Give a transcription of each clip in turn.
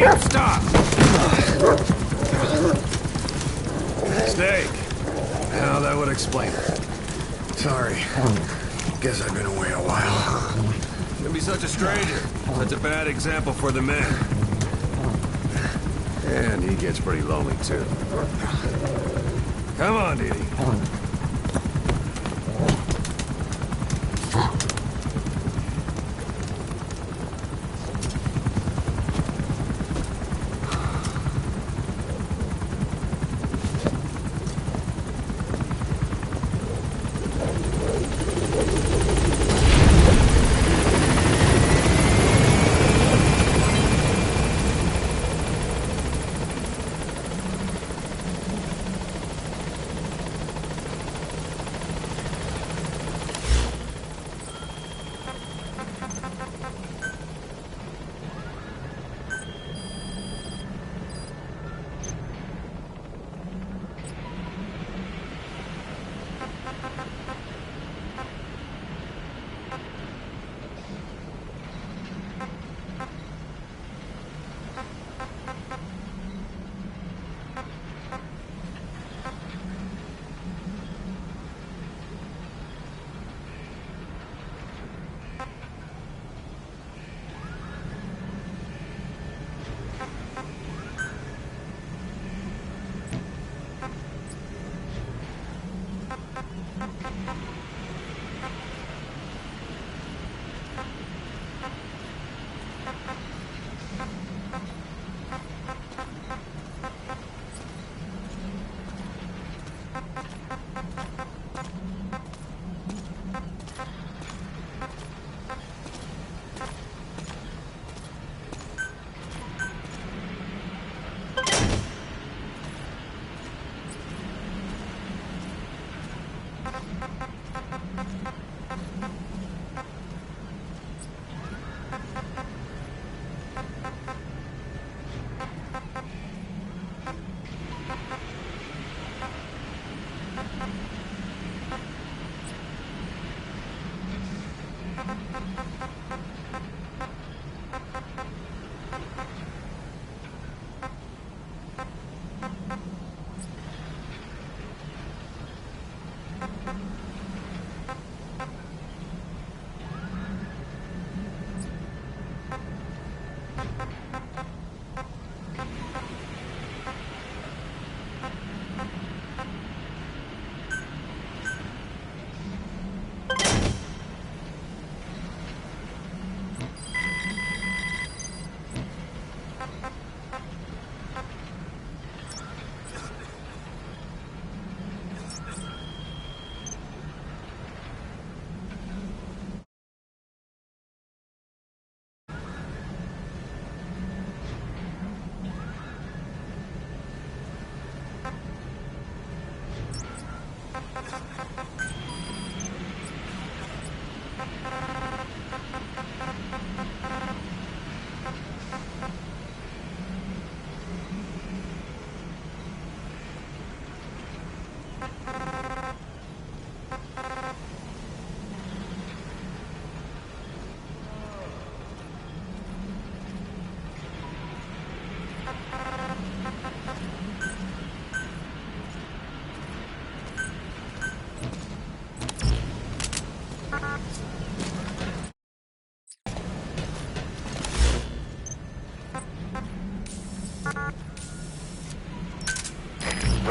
you! Stop! Steak. Now that would explain it. Sorry. Guess I've been away a while. Shouldn't be such a stranger. Such a bad example for the men. And he gets pretty lonely, too. Come on, Didi.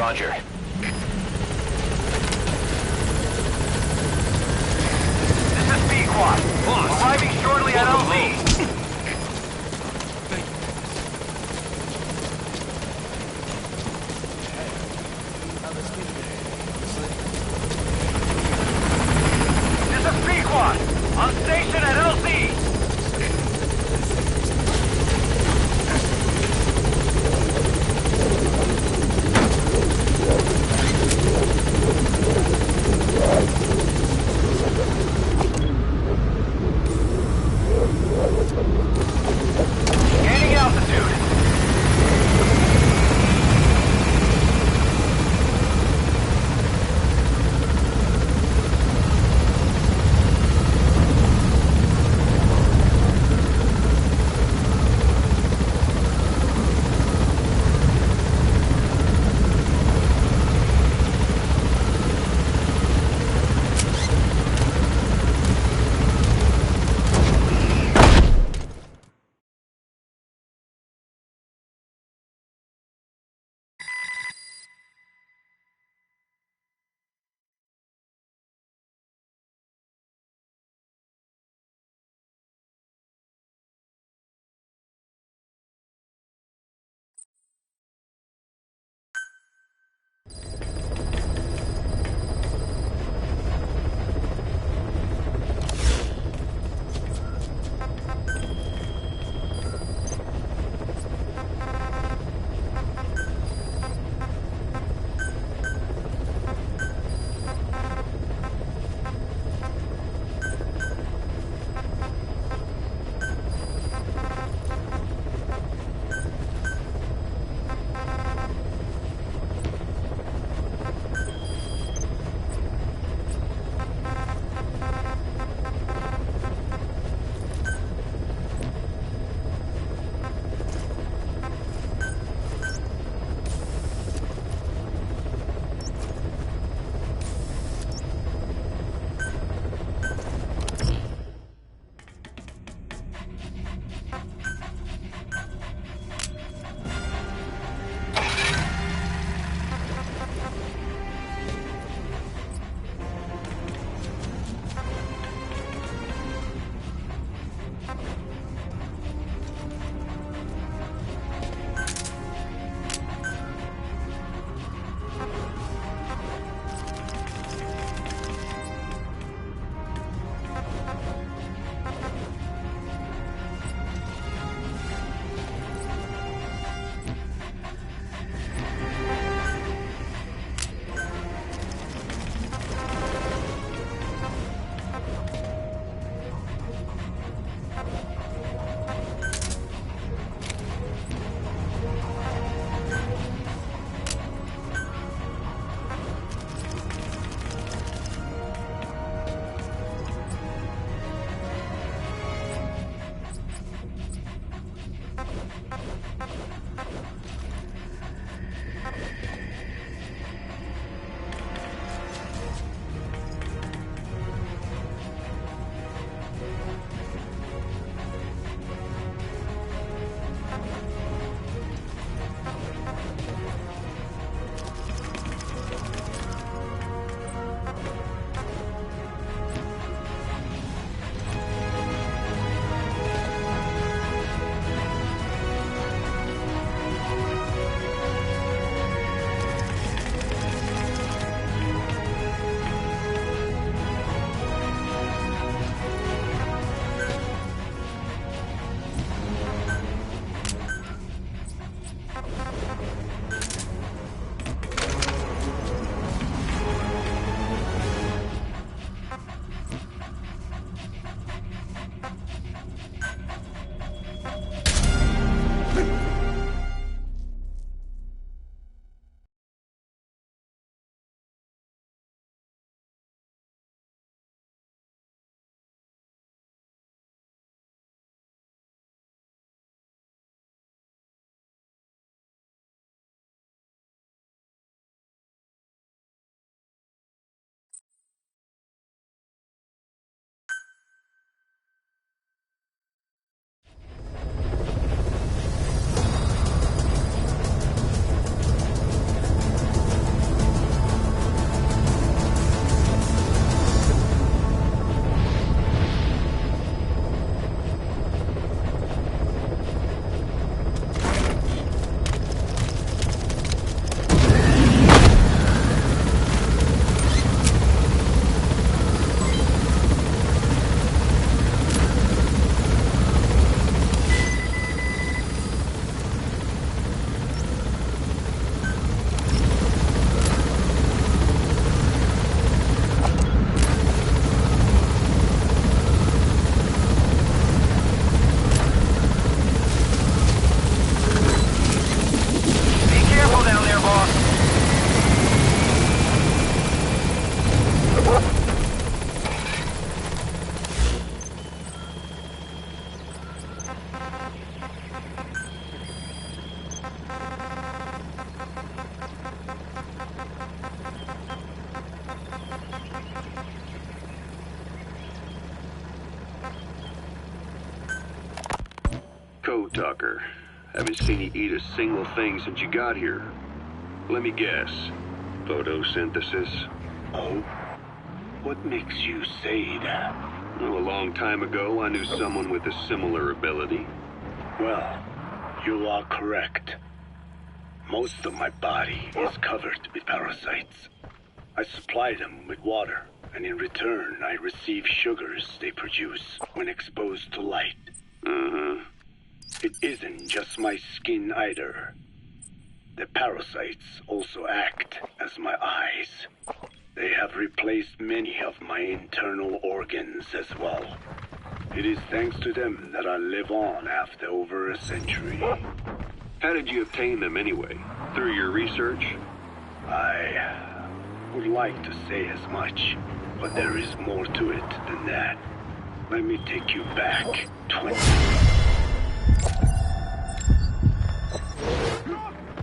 Roger. This is Pequot. Arriving shortly at LZ. This is Pequot. On station at LZ. Code Talker. Haven't seen you eat a single thing since you got here. Let me guess. Photosynthesis? Oh? What makes you say that? Well, a long time ago, I knew someone with a similar ability. Well, you are correct. Most of my body is covered with parasites. I supply them with water, and in return, I receive sugars they produce when exposed to light. Mm-hmm. It isn't just my skin either. The parasites also act as my eyes. They have replaced many of my internal organs as well. It is thanks to them that I live on after over a century. How did you obtain them anyway? Through your research? I would like to say as much, but there is more to it than that. Let me take you back 20.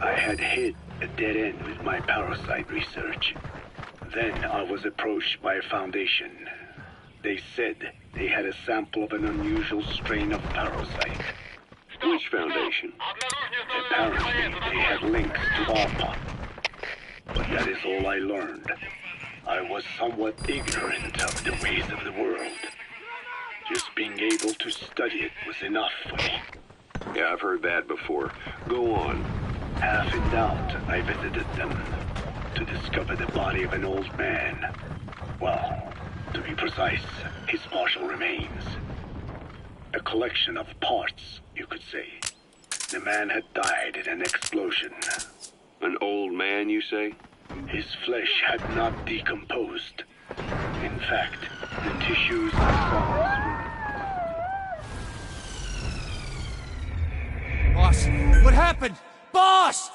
I had hit a dead end with my parasite research. Then I was approached by a foundation. They said they had a sample of an unusual strain of parasite. Which foundation? Apparently, they had links to ARPA. But that is all I learned. I was somewhat ignorant of the ways of the world. Just being able to study it was enough for me. Yeah, I've heard that before. Go on. Half in doubt, I visited them to discover the body of an old man. Well, to be precise, his partial remains. A collection of parts, you could say. The man had died in an explosion. An old man, you say? His flesh had not decomposed. In fact, the tissues themselves were... Boss, what happened? Boss!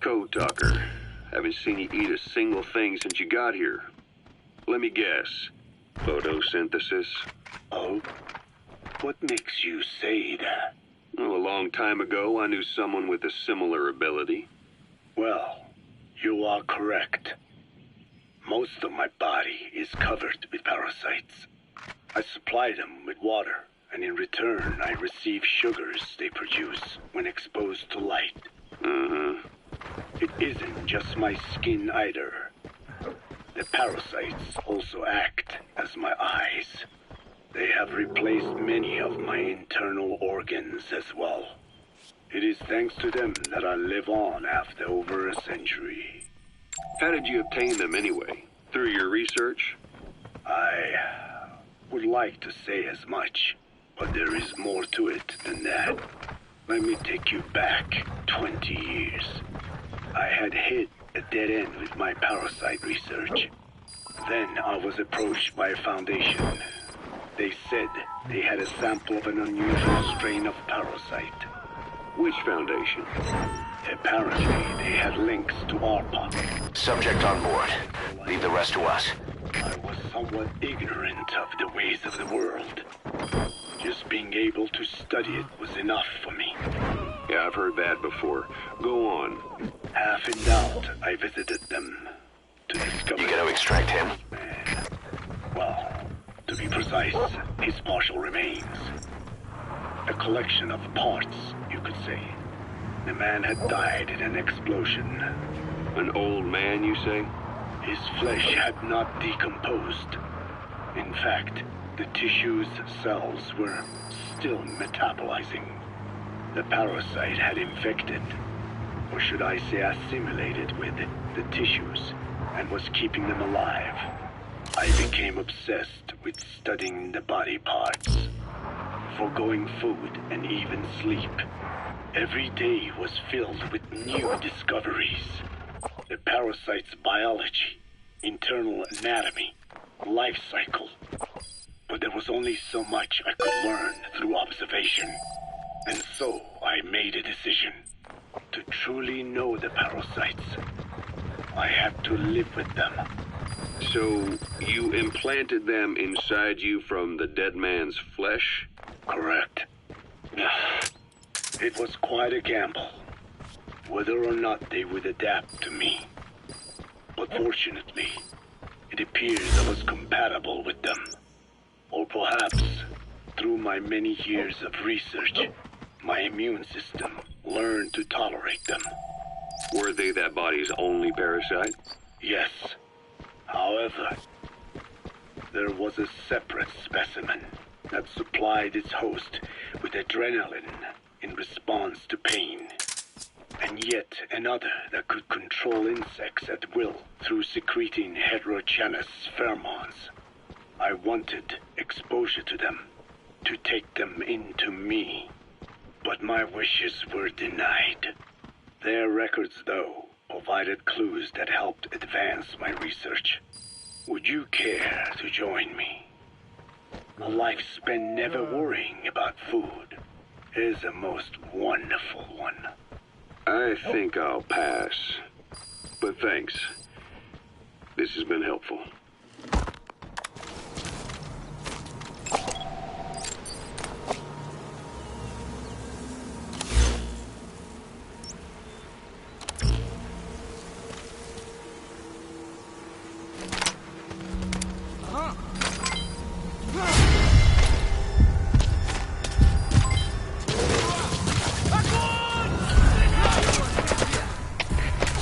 Code Talker. Haven't seen you eat a single thing since you got here. Let me guess. Photosynthesis? Oh? What makes you say that? Well, a long time ago, I knew someone with a similar ability. Well, you are correct. Most of my body is covered with parasites. I supply them with water, and in return, I receive sugars they produce when exposed to light. Mm-hmm. It isn't just my skin either. The parasites also act as my eyes. They have replaced many of my internal organs as well. It is thanks to them that I live on after over a century. How did you obtain them anyway? Through your research? I would like to say as much, but there is more to it than that. Let me take you back 20 years. I had hit a dead end with my parasite research. Then I was approached by a foundation. They said they had a sample of an unusual strain of parasite. Which foundation? Apparently, they had links to ARPA. Subject on board. Leave the rest to us. I was somewhat ignorant of the ways of the world. Just being able to study it was enough for me. Yeah, I've heard that before. Go on. Half in doubt, I visited them to discover... You gonna extract him? Well, to be precise, his partial remains. A collection of parts, you could say. The man had died in an explosion. An old man, you say? His flesh had not decomposed. In fact, the tissue's cells were still metabolizing. The parasite had infected, or should I say assimilated with, the tissues, and was keeping them alive. I became obsessed with studying the body parts, foregoing food and even sleep. Every day was filled with new discoveries. The parasite's biology, internal anatomy, life cycle. But there was only so much I could learn through observation. And so I made a decision. To truly know the parasites, I had to live with them. So, you implanted them inside you from the dead man's flesh? Correct. It was quite a gamble, whether or not they would adapt to me. But fortunately, it appears I was compatible with them. Or perhaps, through my many years of research, my immune system learned to tolerate them. Were they that body's only parasite? Yes. However, there was a separate specimen that supplied its host with adrenaline in response to pain, and yet another that could control insects at will through secreting heterogeneous pheromones. I wanted exposure to them, to take them into me, but my wishes were denied. Their records, though, provided clues that helped advance my research. Would you care to join me? A life spent never worrying about food is a most wonderful one. I think I'll pass. But thanks. This has been helpful.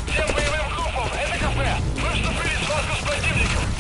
Всем боевым группам, это кафе. Нужно прибыть связку с противником.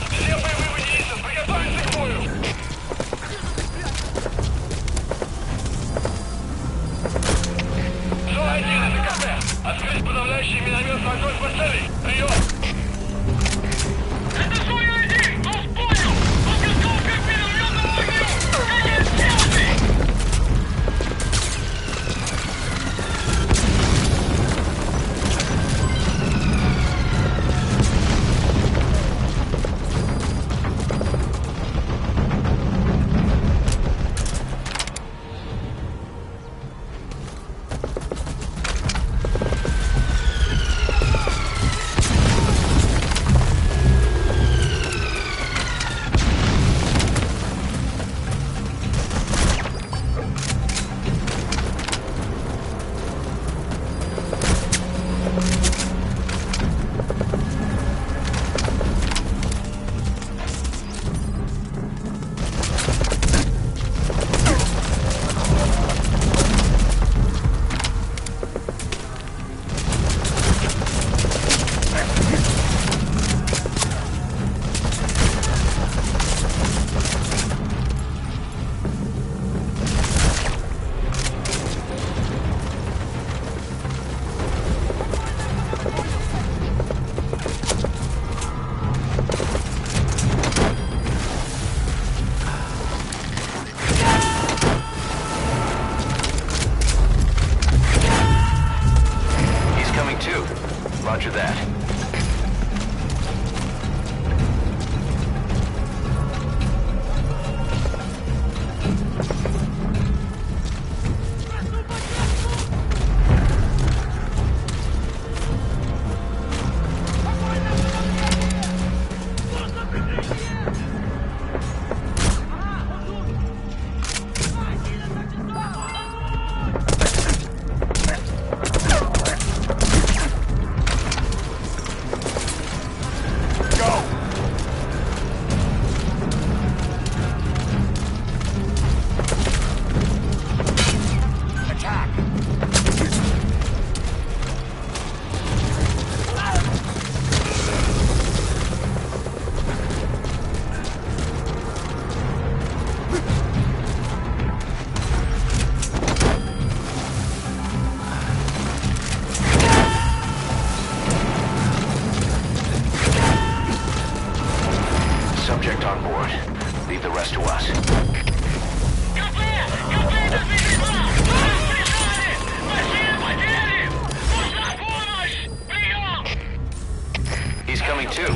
He's coming too.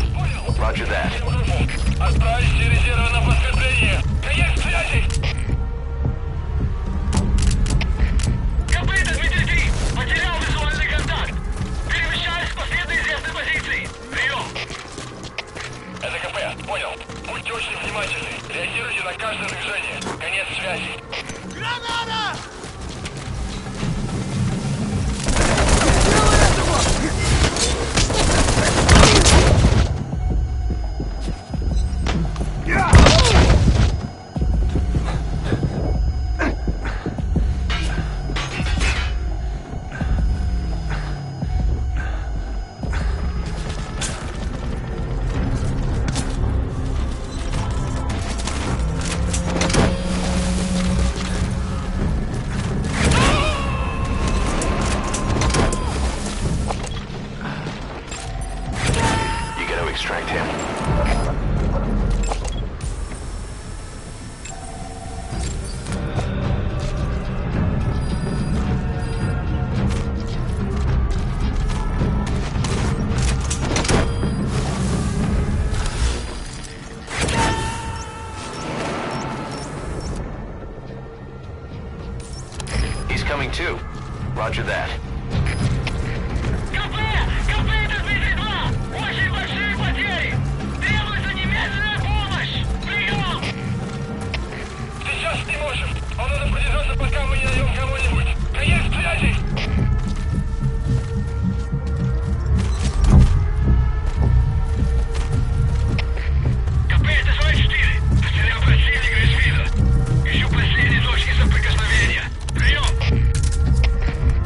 Roger that. Отправьте резервы на подкрепление. Конец связи. КП Дмитрий 3. Потерял визуальный контакт. Перемещаюсь к последней известной позиции. Прием. Это КП. Понял. Будьте очень внимательны. Реагируйте на каждое движение. Конец связи. Граната! Extract him. He's coming too. Roger that. Пока мы не найдем кого-нибудь. Конец связи! КП, это 44. Потерял противника из вида. Ищу последние точки соприкосновения. Прием!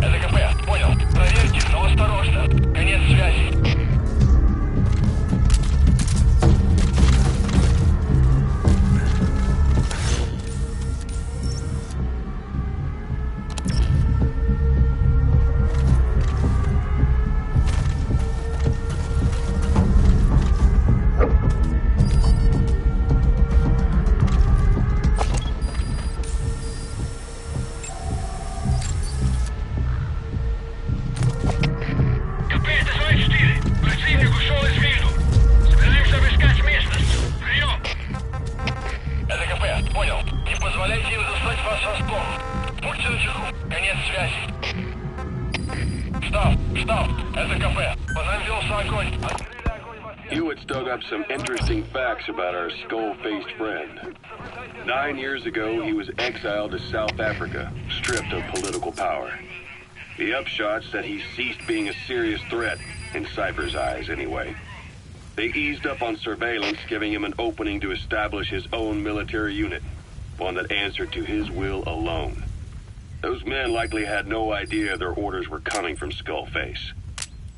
Это КП, понял. Проверьте, но осторожно. Конец связи. Hewitt's dug up some interesting facts about our skull-faced friend. 9 years ago, he was exiled to South Africa, stripped of political power. The upshot said he ceased being a serious threat, in Cypher's eyes anyway. They eased up on surveillance, giving him an opening to establish his own military unit, one that answered to his will alone. Those men likely had no idea their orders were coming from Skullface.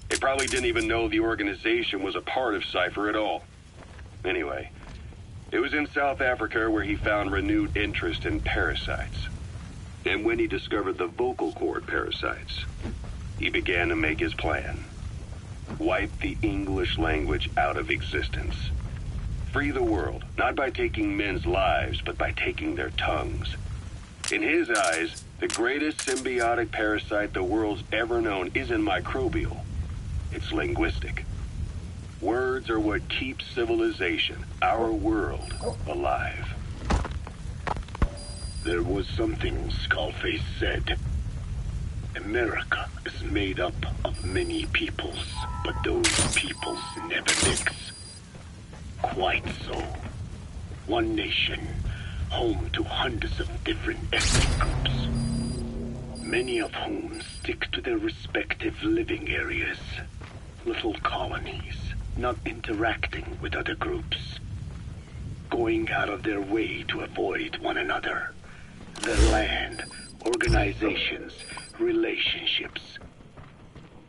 They probably didn't even know the organization was a part of Cypher at all. Anyway, it was in South Africa where he found renewed interest in parasites. And when he discovered the vocal cord parasites, he began to make his plan. Wipe the English language out of existence. Free the world, not by taking men's lives, but by taking their tongues. In his eyes, the greatest symbiotic parasite the world's ever known isn't microbial. It's linguistic. Words are what keeps civilization, our world, alive. There was something Skullface said. America is made up of many peoples, but those peoples never mix. Quite so. One nation, home to hundreds of different ethnic groups, many of whom stick to their respective living areas. Little colonies, not interacting with other groups, going out of their way to avoid one another. Their land, organizations, relationships.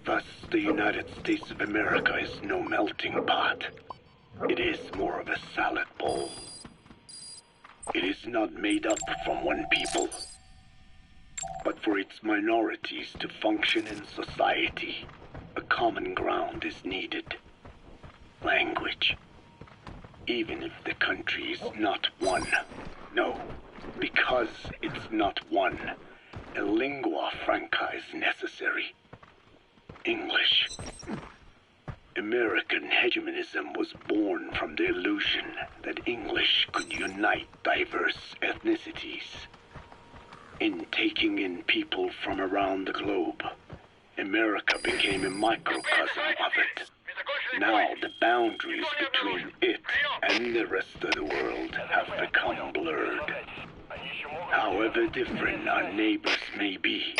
Thus, the United States of America is no melting pot. It is more of a salad bowl. It is not made up from one people, but for its minorities to function in society. A common ground is needed. Language. Even if the country is not one. No. because it's not one. A lingua franca is necessary. English. American hegemonism was born from the illusion that English could unite diverse ethnicities. In taking in people from around the globe, America became a microcosm of it. Now the boundaries between it and the rest of the world have become blurred. However different our neighbors may be,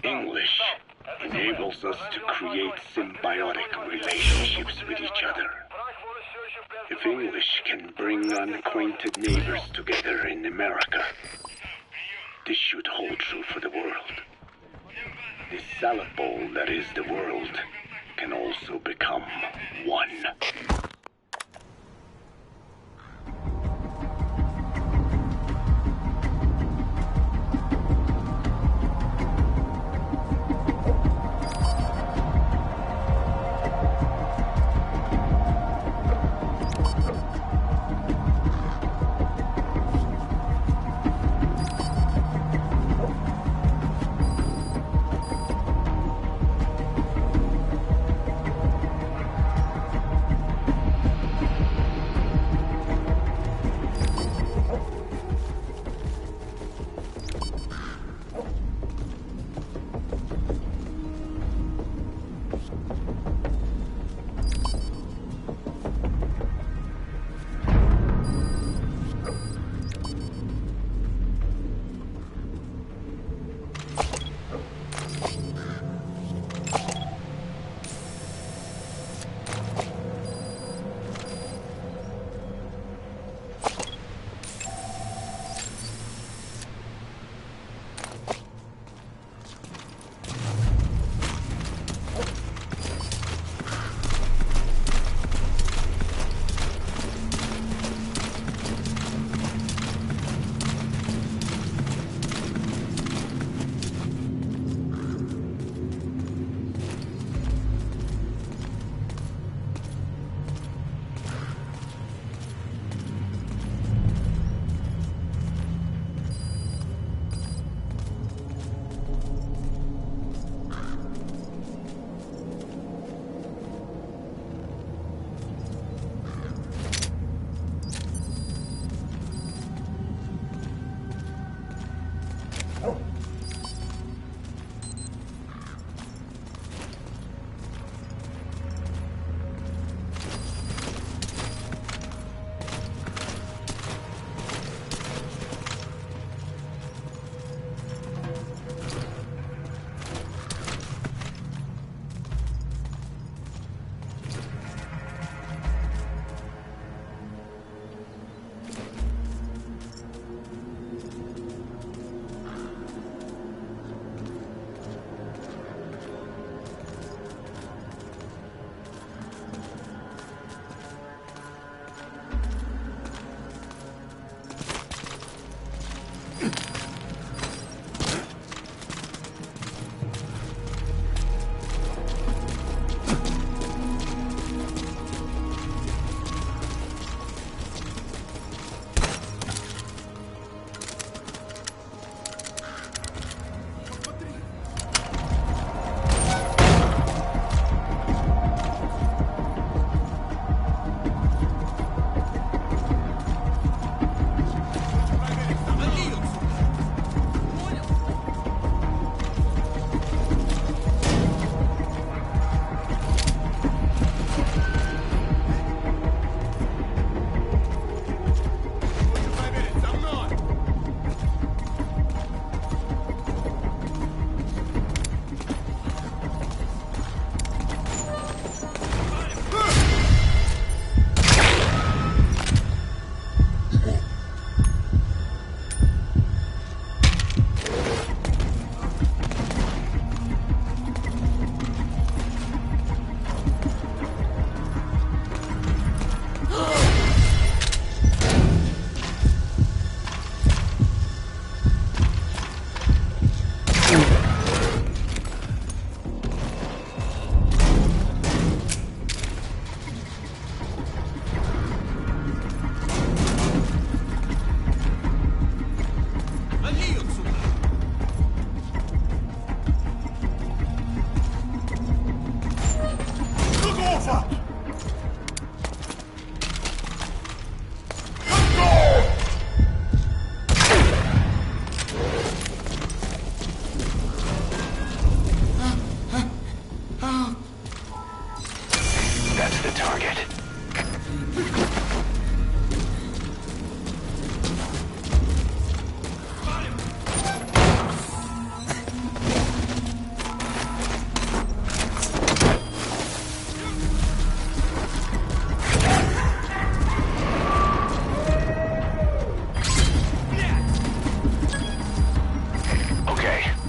English enables us to create symbiotic relationships with each other. If English can bring unacquainted neighbors together in America, this should hold true for the world. The salad bowl that is the world can also become one.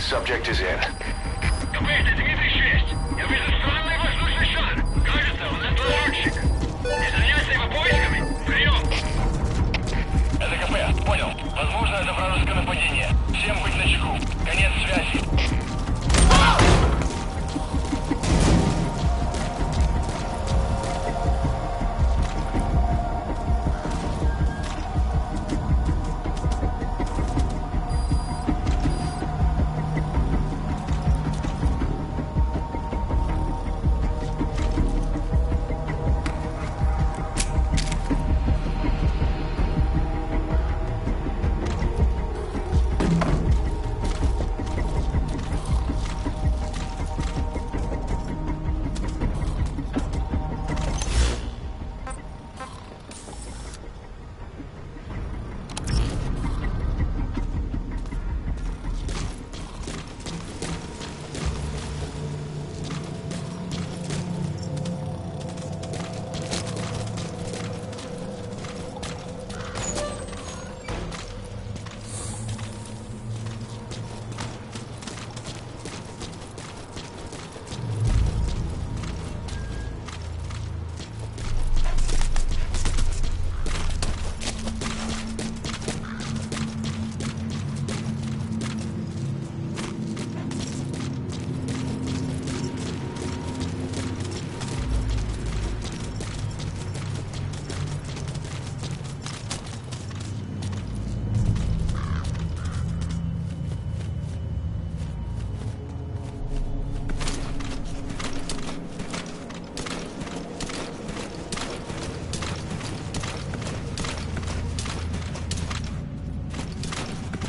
Subject is in. КП, это Дмитрий 6. Я вижу странный воздушный шар. Кажется, у нас прорывщик. Не заняться его поисками? Прием! Это КП, понял. Возможно, это вражеское нападение. Всем быть начеку. Конец связи.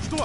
Что?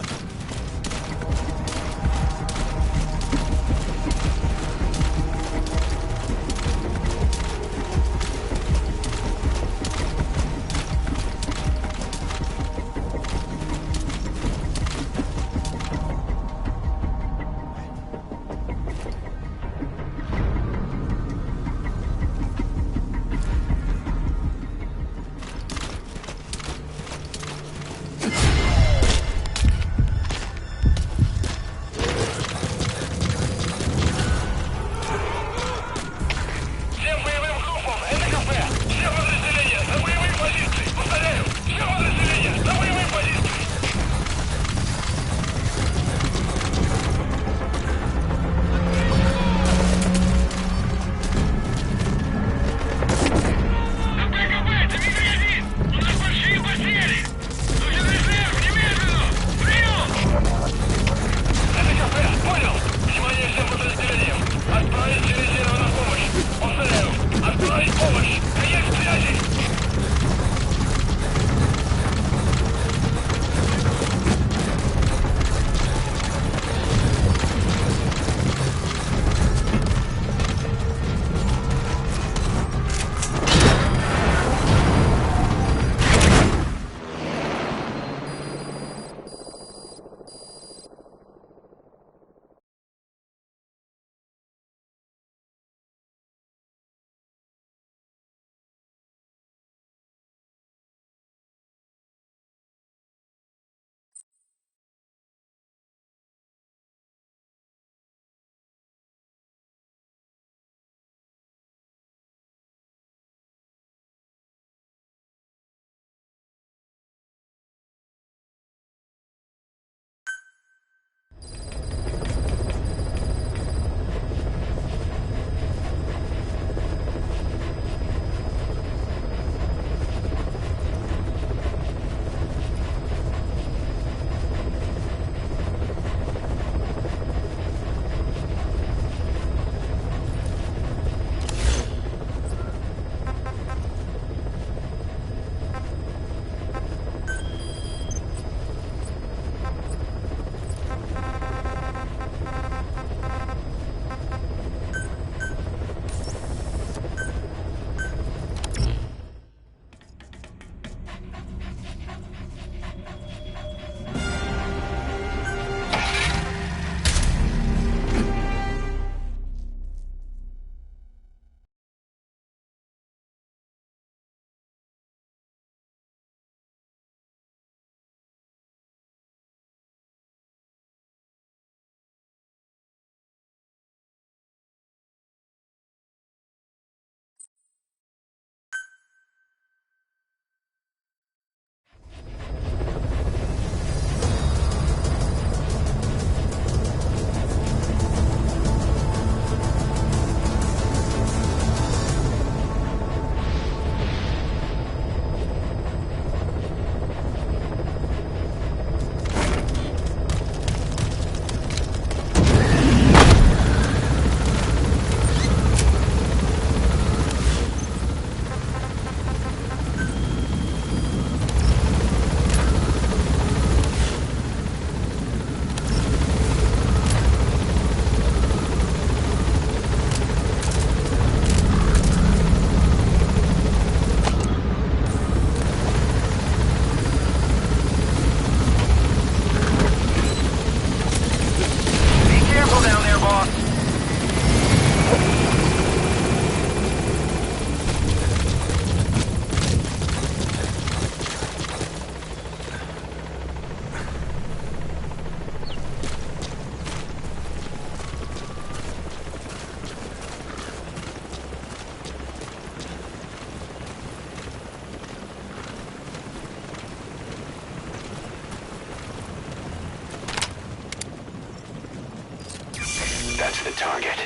That's the target.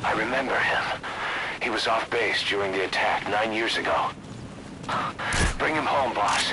I remember him. He was off base during the attack 9 years ago. Bring him home, boss.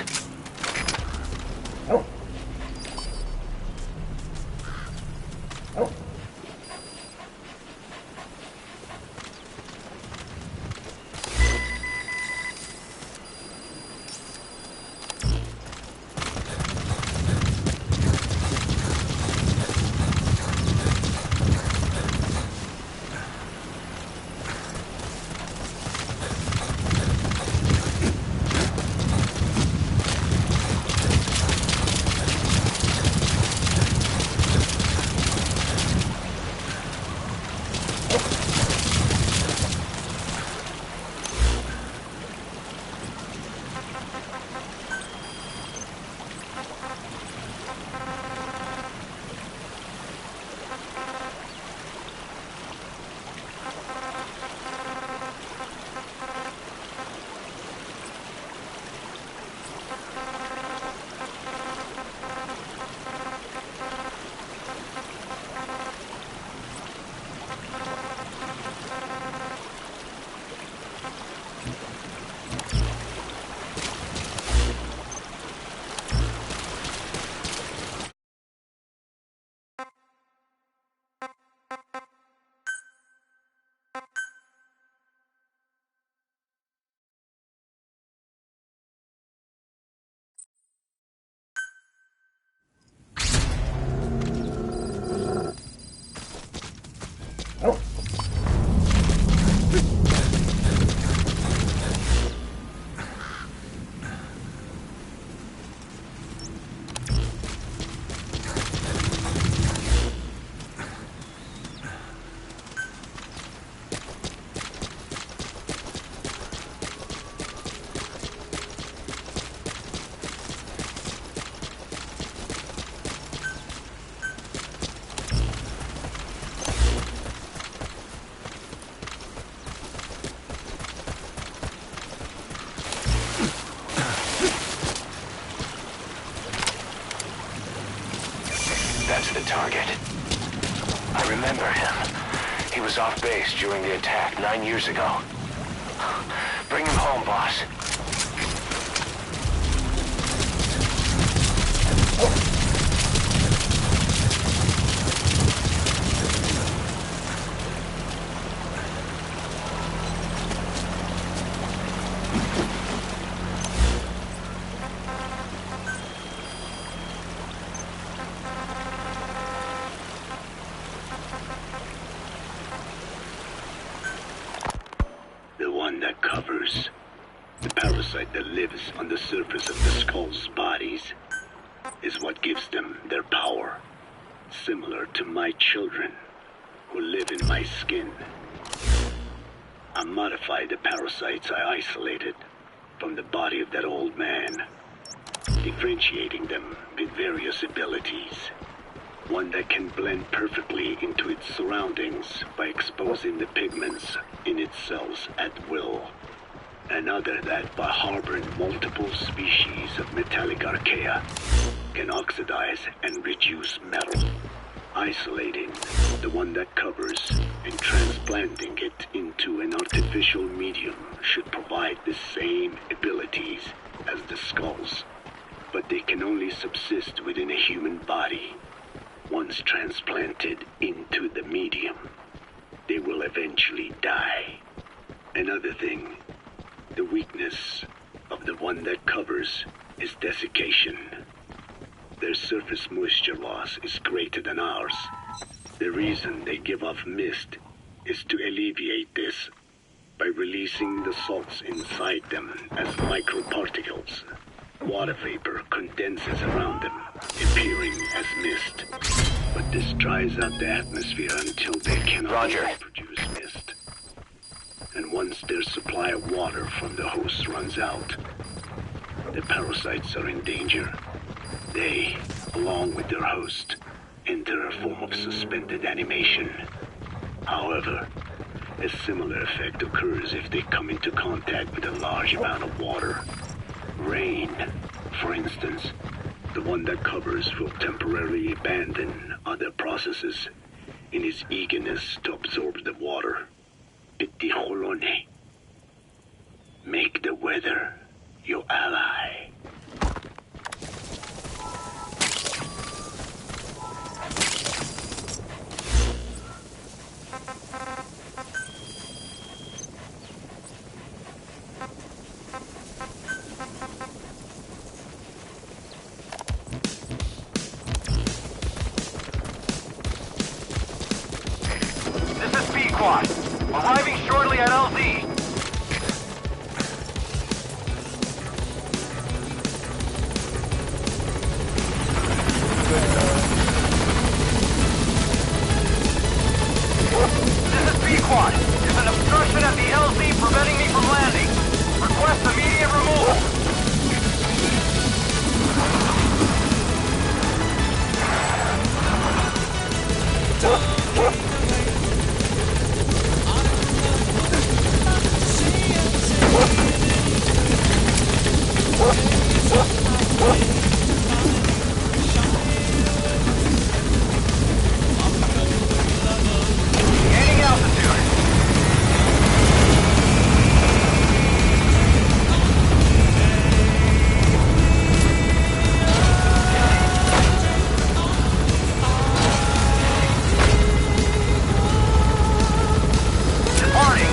That's the target. I remember him. He was off base during the attack 9 years ago. Bring him home, boss. That covers the parasite that lives on the surface of the skull's bodies is what gives them their power, similar to my children who live in my skin. I modified the parasites I isolated from the body of that old man, differentiating them with various abilities. One that can blend perfectly into its surroundings by exposing the pigments in its cells at will. Another that, by harboring multiple species of metallic archaea, can oxidize and reduce metal. Isolating the one that covers and transplanting it into an artificial medium should provide the same abilities as the skulls, but they can only subsist within a human body. Once transplanted into the medium, they will eventually die. Another thing, the weakness of the one that covers is desiccation. Their surface moisture loss is greater than ours. The reason they give off mist is to alleviate this by releasing the salts inside them as microparticles. Water vapor condenses around them, appearing as mist. But this dries out the atmosphere until they cannot produce mist. And once their supply of water from the host runs out, the parasites are in danger. They, along with their host, enter a form of suspended animation. However, a similar effect occurs if they come into contact with a large amount of water. Rain, for instance, the one that covers will temporarily abandon other processes in his eagerness to absorb the water. Petit Jolone. Make the weather your ally. This is Pequod. Arriving shortly at LZ. This is Pequod. There's an obstruction at the LZ preventing me from landing. Request immediate removal. Gaining altitude. Departing.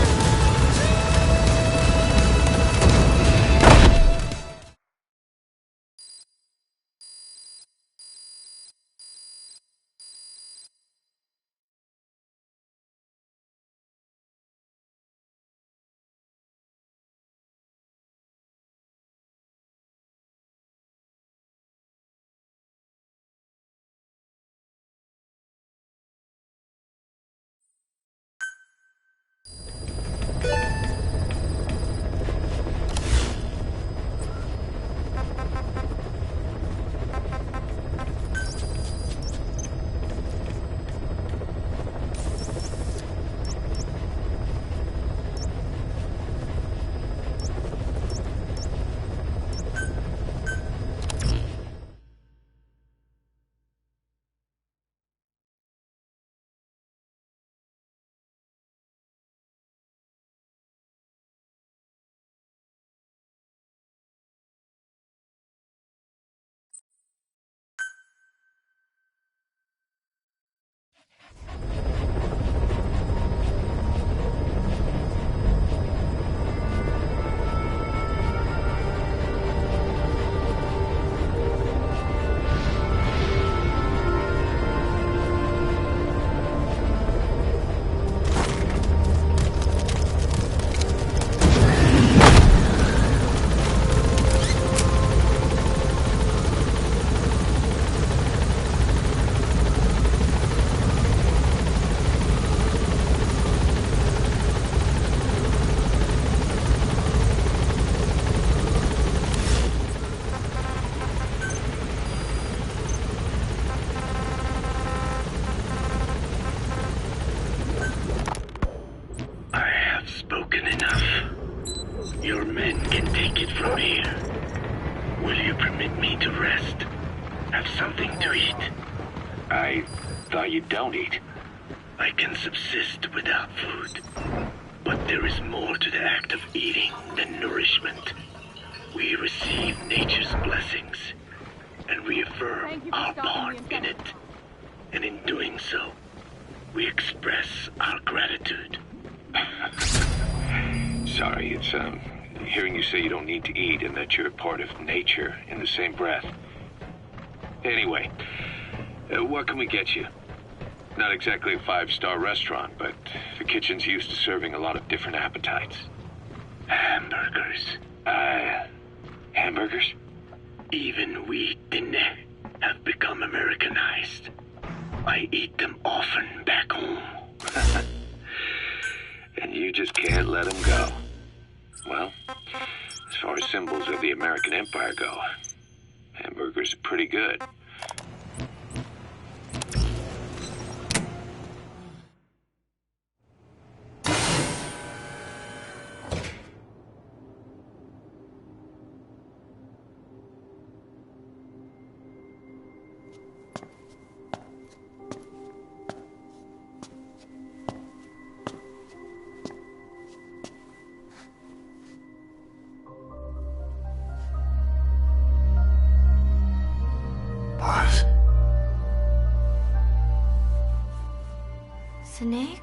I have spoken enough. Your men can take it from here. Will you permit me to rest? Have something to eat? I thought you don't eat. I can subsist without food. But there is more to the act of eating than nourishment. We receive nature's blessings and reaffirm our bond in it. And in doing so, we express our gratitude. Sorry, it's, hearing you say you don't need to eat and that you're part of nature in the same breath. Anyway, what can we get you? Not exactly a five-star restaurant, but the kitchen's used to serving a lot of different appetites. Hamburgers. Hamburgers? Even we Dine have become Americanized. I eat them often back home. And you just can't let them go. Well, as far as symbols of the American Empire go, hamburgers are pretty good. Snake?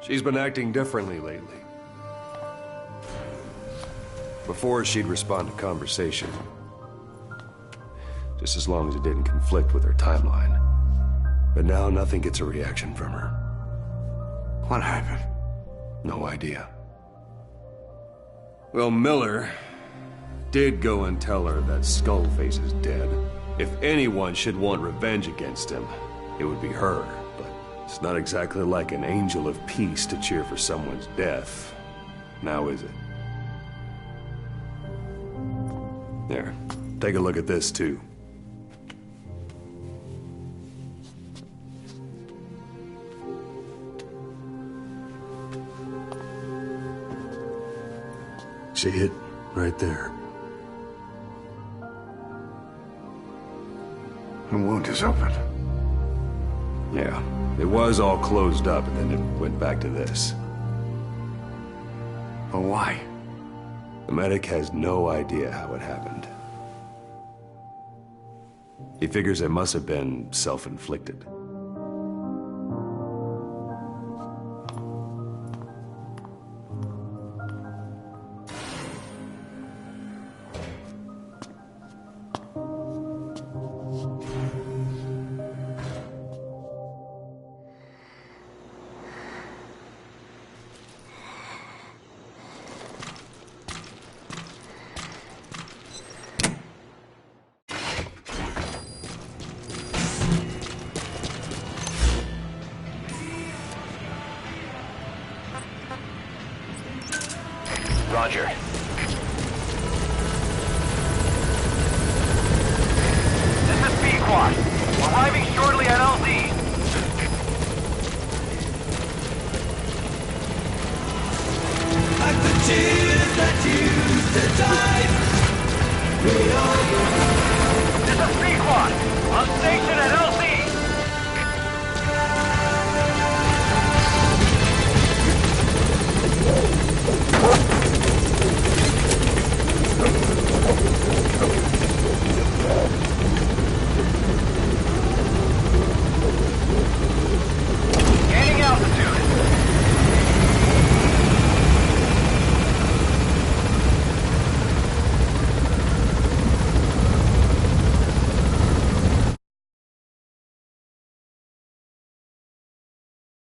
She's been acting differently lately. Before, she'd respond to conversation. Just as long as it didn't conflict with her timeline. But now nothing gets a reaction from her. What happened? No idea. Well, Miller did go and tell her that Skullface is dead. If anyone should want revenge against him, it would be her. But it's not exactly like an angel of peace to cheer for someone's death. Now is it? There. Take a look at this, too. See it? Right there. The wound is open. Yeah. It was all closed up, and then it went back to this. But why? The medic has no idea how it happened. He figures it must have been self-inflicted. Roger. This is Pequod. Arriving shortly at LZ. Like the tears that used to die. This is Pequod. On station at LZ.